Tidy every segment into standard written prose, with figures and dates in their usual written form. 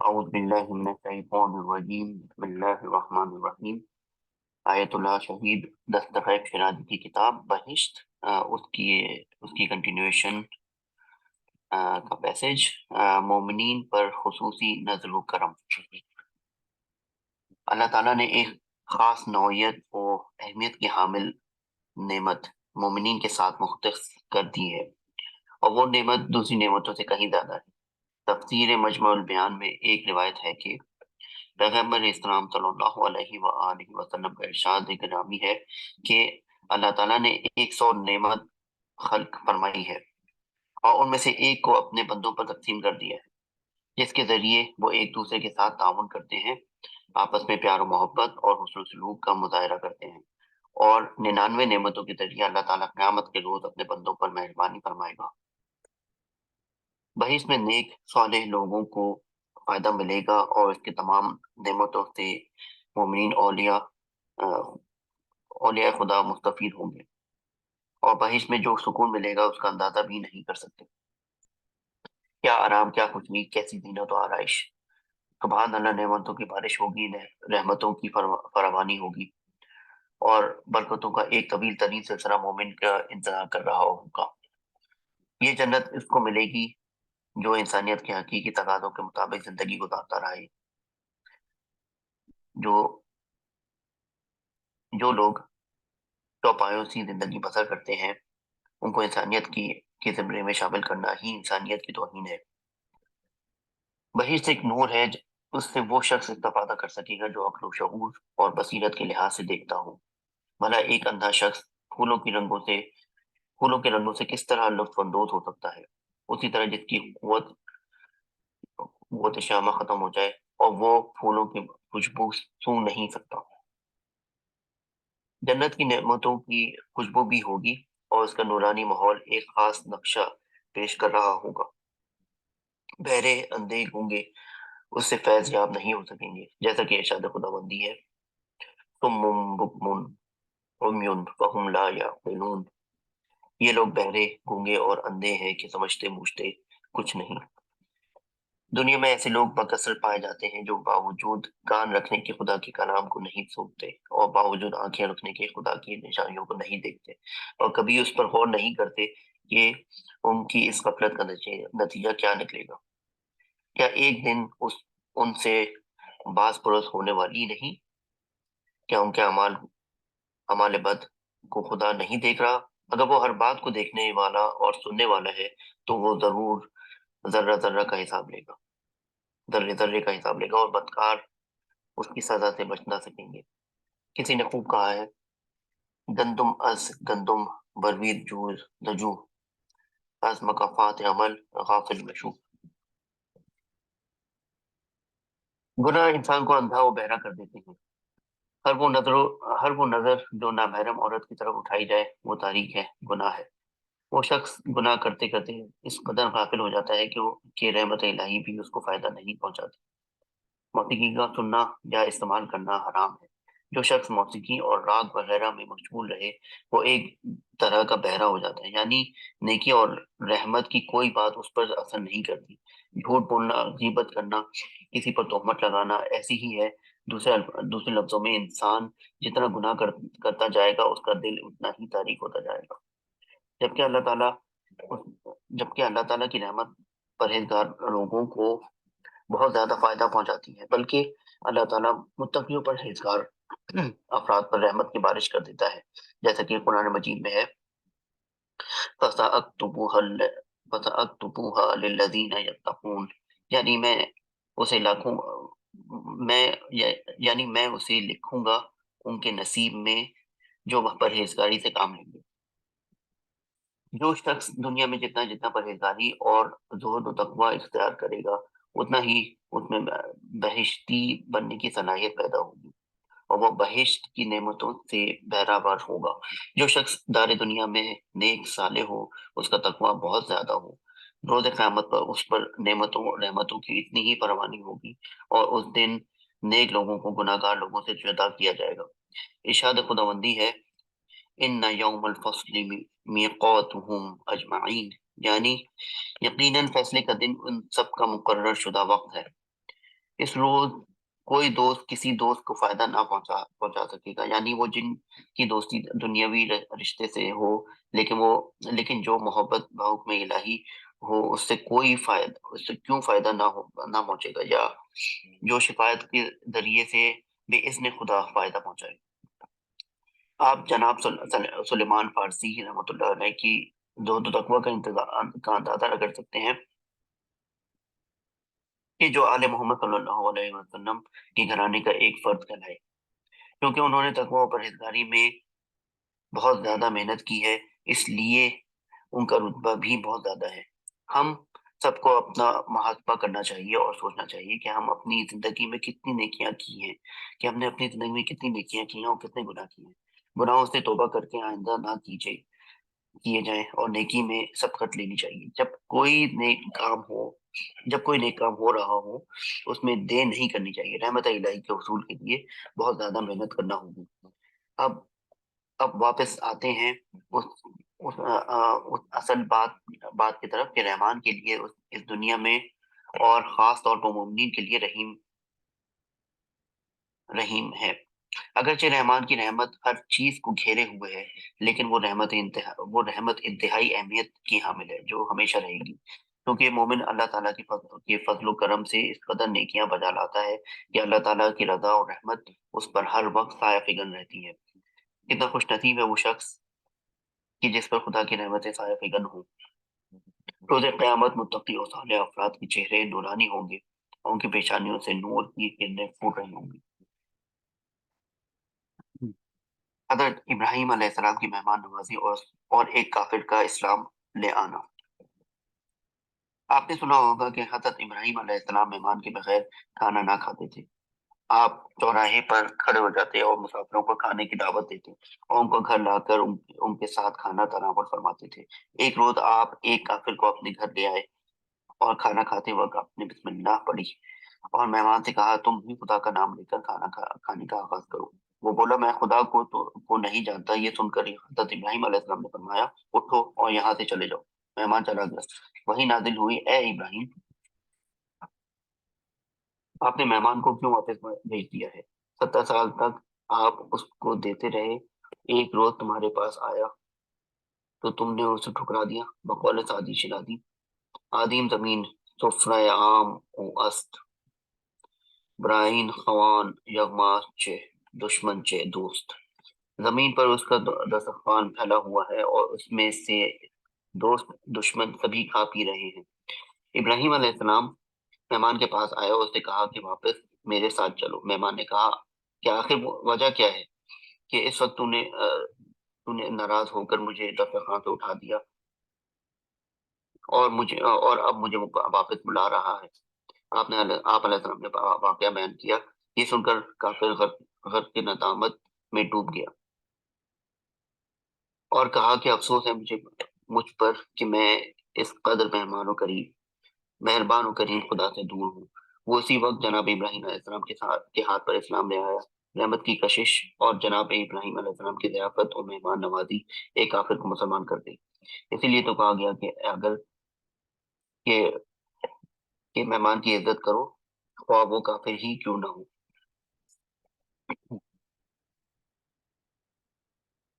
اعوذ باللہ من الشیطان الرجیم بسم اللہ الرحمن الرحیم۔ آیت اللہ شہید دستخط شرازی کی کتاب بہشت، اس کی کنٹینیویشن کا پیسج، مومنین پر خصوصی نزل و کرم۔ اللہ تعالیٰ نے ایک خاص نوعیت و اہمیت کی حامل نعمت مومنین کے ساتھ مختص کر دی ہے، اور وہ نعمت دوسری نعمتوں سے کہیں زیادہ ہے۔ تفسیر مجمع البیان میں ایک روایت ہے کہ پیغمبر اسلام صلی اللہ علیہ وآلہ وسلم کا ارشاد گرامی ہے کہ اللہ تعالیٰ نے 100 نعمت خلق فرمائی ہے اور ان میں سے ایک کو اپنے بندوں پر تقسیم کر دیا ہے، جس کے ذریعے وہ ایک دوسرے کے ساتھ تعاون کرتے ہیں، آپس میں پیار و محبت اور حسن سلوک کا مظاہرہ کرتے ہیں، اور 99 نعمتوں کے ذریعے اللہ تعالیٰ قیامت کے روز اپنے بندوں پر مہربانی فرمائے گا۔ بہشت میں نیک صالح لوگوں کو فائدہ ملے گا، اور اس کے تمام نعمتوں سے مومنین اولیاء خدا مستفید ہوں گے، اور بہشت میں جو سکون ملے گا اس کا اندازہ بھی نہیں کر سکتے۔ کیا آرام، کیا خوشی، کیسی زینت و آرائش! سبحان اللہ، نعمتوں کی بارش ہوگی، رحمتوں کی فراوانی ہوگی، اور برکتوں کا ایک طویل ترین سلسلہ مومن کا انتظار کر رہا ہوگا۔ یہ جنت اس کو ملے گی جو انسانیت کے حقیقی تقاضوں کے مطابق زندگی گزارتا رہے۔ جو لوگ چوپایوں سی زندگی بسر کرتے ہیں، ان کو انسانیت کے زمرے میں شامل کرنا ہی انسانیت کی توہین ہے۔ بہشت ایک نور ہے، اس سے وہ شخص استفادہ کر سکے گا جو عقل و شعور اور بصیرت کے لحاظ سے دیکھتا ہو۔ بھلا ایک اندھا شخص پھولوں کے رنگوں سے کس طرح لطف اندوز ہو سکتا ہے؟ اسی طرح جس کی قوت شامہ ختم ہو جائے اور وہ پھولوں کی خوشبو سونگھ نہیں سکتا۔ جنت کی نعمتوں کی خوشبو بھی ہوگی، اور اس کا نورانی ماحول ایک خاص نقشہ پیش کر رہا ہوگا۔ بہرے، اندھے، گونگے اس سے فیض یاب نہیں ہو سکیں گے، جیسا کہ ارشاد خداوندی ہے، صم بکم عمی فہم لا یعقلون۔ یہ لوگ بہرے، گونگے اور اندھے ہیں کہ سمجھتے بوجھتے کچھ نہیں۔ دنیا میں ایسے لوگ بکثرت پائے جاتے ہیں جو باوجود کان رکھنے کے خدا کے کلام کو نہیں سنتے، اور باوجود آنکھیں رکھنے کے خدا کی نشانیوں کو نہیں دیکھتے، اور کبھی اس پر غور نہیں کرتے کہ ان کی اس غفلت کا نتیجہ کیا نکلے گا۔ کیا ایک دن ان سے باز پرس ہونے والی نہیں؟ کیا ان کے اعمال بد کو خدا نہیں دیکھ رہا؟ اگر وہ ہر بات کو دیکھنے والا اور سننے والا ہے تو وہ ضرور ذرہ ذرہ کا حساب لے گا، ذرے ذرے کا حساب لے گا، اور بدکار اس کی سزا سے بچ نہ سکیں گے۔ کسی نے خوب کہا ہے، گندم از گندم بروید جوز نجو، از مکافات عمل غافل مشو۔ گناہ انسان کو اندھا و بہرا کر دیتے ہیں۔ ہر وہ نظر جو نامحرم عورت کی طرف اٹھائی جائے وہ تاریک ہے، گناہ ہے۔ وہ شخص گناہ کرتے کرتے اس قدر غافل ہو جاتا ہے کہ رحمت الہی بھی اس کو فائدہ نہیں پہنچاتی۔ موسیقی کا سننا یا استعمال کرنا حرام ہے۔ جو شخص موسیقی اور راگ وغیرہ میں مشغول رہے وہ ایک طرح کا بہرا ہو جاتا ہے، یعنی نیکی اور رحمت کی کوئی بات اس پر اثر نہیں کرتی۔ جھوٹ بولنا، غیبت کرنا، کسی پر تہمت لگانا ایسی ہی ہے۔ دوسرے لفظوں میں انسان جتنا گناہ کرتا جائے گا اس کا دل اتنا ہی تاریک ہوتا جائے گا، جبکہ اللہ تعالیٰ کی رحمت پرہیزگار لوگوں کو بہت زیادہ فائدہ پہنچاتی ہے، بلکہ اللہ تعالیٰ متقیوں پر پرہیزگار افراد پر رحمت کی بارش کر دیتا ہے، جیسا کہ قرآن مجید میں ہے، فَسَأَكْتُبُهَا لِلَّذِينَ يَتَّقُونَ، یعنی میں اسے لکھوں گا ان کے نصیب میں جو وہ پرہیزگاری سے کام لیں گے۔ جو شخص دنیا میں جتنا جتنا پرہیزگاری اور زہد و تقوی اختیار کرے گا اتنا ہی اس میں بہشتی بننے کی صلاحیت پیدا ہوگی، اور وہ بہشت کی نعمتوں سے بہرہ ہوگا۔ جو شخص دار دنیا میں نیک صالح ہو، اس کا تقوی بہت زیادہ ہو، روز قیامت پر اس پر نعمتوں اور رحمتوں کی اتنی ہی فراوانی ہوگی، اور اس دن نیک لوگوں کو گناہ گار لوگوں سے جدا کیا جائے گا۔ ارشاد خداوندی ہے، ان یوم الفصل میقاتہم اجمعین، یعنی یقیناً فیصلے کا دن ان سب کا مقرر شدہ وقت ہے۔ اس روز کوئی دوست کسی دوست کو فائدہ نہ پہنچا سکے گا، یعنی وہ جن کی دوستی دنیاوی رشتے سے ہو، لیکن جو محبت بحکم الہی ہو، اس سے کیوں فائدہ نہ پہنچے گا، یا جو شفاعت کے ذریعے سے بے اذن خدا فائدہ پہنچائے۔ آپ جناب سلیمان فارسی رحمۃ اللہ علیہ کی زہد و تقویٰ کا اندازہ کر سکتے ہیں کہ جو آل محمد صلی اللہ علیہ وسلم کے گھرانے کا ایک فرد کہلائے، کیونکہ انہوں نے تقویٰ و پرہیزگاری میں بہت زیادہ محنت کی ہے، اس لیے ان کا رتبہ بھی بہت زیادہ ہے۔ ہم سب کو اپنا محاسبہ کرنا چاہیے اور سوچنا چاہیے کہ ہم اپنی زندگی میں کتنی نیکیاں کی ہیں، کہ ہم نے اپنی زندگی میں کتنی نیکیاں کی ہیں اور کتنے گناہ کیے ہیں۔ گناہوں سے توبہ کر کے آئندہ نہ کیے جائیں اور نیکی میں سبقت لینی چاہیے۔ جب کوئی نیک کام ہو رہا ہو اس میں دیر نہیں کرنی چاہیے۔ رحمت الہی کے حصول کے لیے بہت زیادہ محنت کرنا ہوگی۔ اب واپس آتے ہیں اس اصل بات کی طرف کہ رحمان کے لیے اس دنیا میں اور خاص طور پر مومنین کے لیے رحیم ہے۔ اگرچہ رحمان کی رحمت ہر چیز کو گھیرے ہوئے ہے، لیکن وہ رحمت انتہائی اہمیت کی حامل ہے جو ہمیشہ رہے گی، کیونکہ مومن اللہ تعالیٰ کے فضل و کرم سے اس قدر نیکیاں بجا لاتا ہے کہ اللہ تعالیٰ کی رضا اور رحمت اس پر ہر وقت سایہ فگن رہتی ہے۔ کتنا خوش نصیب ہے وہ شخص کہ جس پر خدا کی رحمتیں سایہ فگن ہوں۔ روز قیامت متقی اور صالح افراد کے چہرے نورانی ہوں گے اور ان کی پیشانیوں سے نور کی کرنیں پھوٹ رہی ہوں گی۔ حضرت ابراہیم علیہ السلام کی مہمان نوازی اور ایک کافر کا اسلام لے آنا۔ آپ نے سنا ہوگا کہ حضرت ابراہیم علیہ السلام مہمان کے بغیر کھانا نہ کھاتے تھے۔ آپ چوراہے پر کھڑے ہو جاتے اور مسافروں کو کھانے کی دعوت دیتے اور ان کو گھر لا کر ان کے ساتھ کھانا تناول فرماتے تھے۔ ایک روز آپ ایک کافر کو اپنے گھر لے آئے اور کھانا کھاتے وقت آپ نے بسم اللہ پڑھی اور مہمان سے کہا تم بھی خدا کا نام لے کر کھانے کا آغاز کرو۔ وہ بولا میں خدا کو نہیں جانتا۔ یہ سن کر حضرت ابراہیم علیہ السلام نے فرمایا اٹھو اور یہاں سے چلے جاؤ۔ مہمان چلا گیا۔ وہی نازل ہوئی اے ابراہیم آپ نے مہمان کو کیوں واپس بھیج دیا ہے؟ 70 سال تک آپ اس کو دیتے رہے، ایک روز تمہارے پاس آیا تو تم نے اسے ٹھکرا دیا، بقول سعدی شنا دی۔ آدیم زمین سفرہ عام او است برائن خوان یغما چے دشمن چے دوست۔ زمین پر اس کا دسترخوان پھیلا ہوا ہے اور اس میں سے دوست دشمن سبھی کھا پی رہے ہیں۔ ابراہیم علیہ السلام مہمان کے پاس آیا اور اس نے کہا کہ واپس میرے ساتھ چلو۔ مہمان نے کہا کہ آخر وجہ کیا ہے کہ اس وقت تو نے ناراض ہو کر مجھے دسترخوان سے اٹھا دیا اور اب مجھے واپس بلا رہا ہے۔ آپ علیہ السلام نے واقعہ بیان کیا۔ یہ سن کر کافر غرق کی ندامت میں ڈوب گیا اور کہا کہ افسوس ہے مجھ پر کہ میں اس قدر مہربان و کریم خدا سے دور ہوں۔ وہ اسی وقت جناب ابراہیم علیہ السلام کے ہاتھ پر اسلام لے آیا۔ رحمت کی کشش اور جناب ابراہیم علیہ السلام کی ضیافت اور مہمان نوازی ایک کافر کو مسلمان کر دی۔ اسی لیے تو کہا گیا کہ اگر کہ مہمان کی عزت کرو خواہ وہ کافر ہی کیوں نہ ہو۔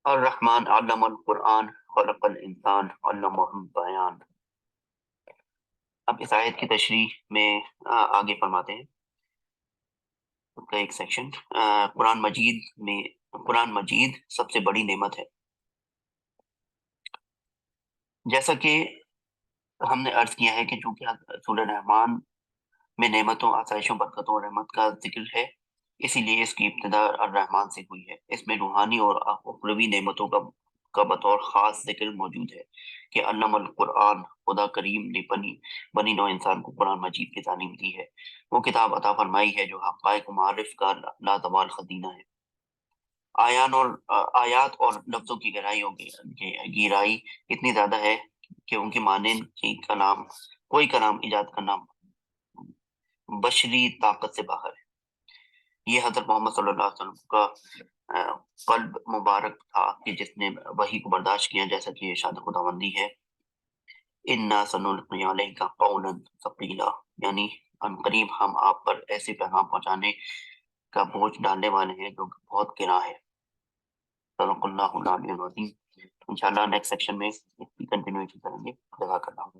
الرحمن علم القرآن خلق الانسان علمہ البیان۔ اب اس آیت کی تشریح میں آگے فرماتے ہیں اس کا ایک سیکشن۔ قرآن مجید سب سے بڑی نعمت ہے۔ جیسا کہ ہم نے عرض کیا ہے کہ چونکہ سورہ رحمان میں نعمتوں، آسائشوں، برکتوں اور رحمت کا ذکر ہے، اسی لیے اس کی ابتدا الرحمن سے ہوئی ہے۔ اس میں روحانی اور اخروی نعمتوں کا بطور خاص ذکر موجود ہے کہ علم القرآن، خدا کریم نے بنی نوع انسان کو قرآن مجید کی تعلیم دی ہے۔ وہ کتاب عطا فرمائی ہے جو حقائق و معارف کا لازوال خزینہ ہے۔ آیات اور لفظوں کی گہرائی اتنی زیادہ ہے کہ ان کے معنی کوئی کلام ایجاد کرنا بشری طاقت سے باہر ہے۔ یہ حضرت محمد صلی اللہ علیہ وسلم کا قلب مبارک تھا کہ جس نے وحی کو برداشت کیا، جیسا کہ ارشاد خداوندی ہے اِنَّا سَنُلْقِي عَلَيْكَ قَوْلًا ثَقِيلًا، یعنی عنقریب ہم آپ پر ایسے پیغام پہنچانے کا بوجھ ڈالنے والے ہیں جو بہت گراں ہے۔ صدق اللہ العلی العظیم۔ انشاءاللہ نیکسٹ سیکشن میں اس کی کنٹینیوٹی کریں گے۔ جزاک اللہ۔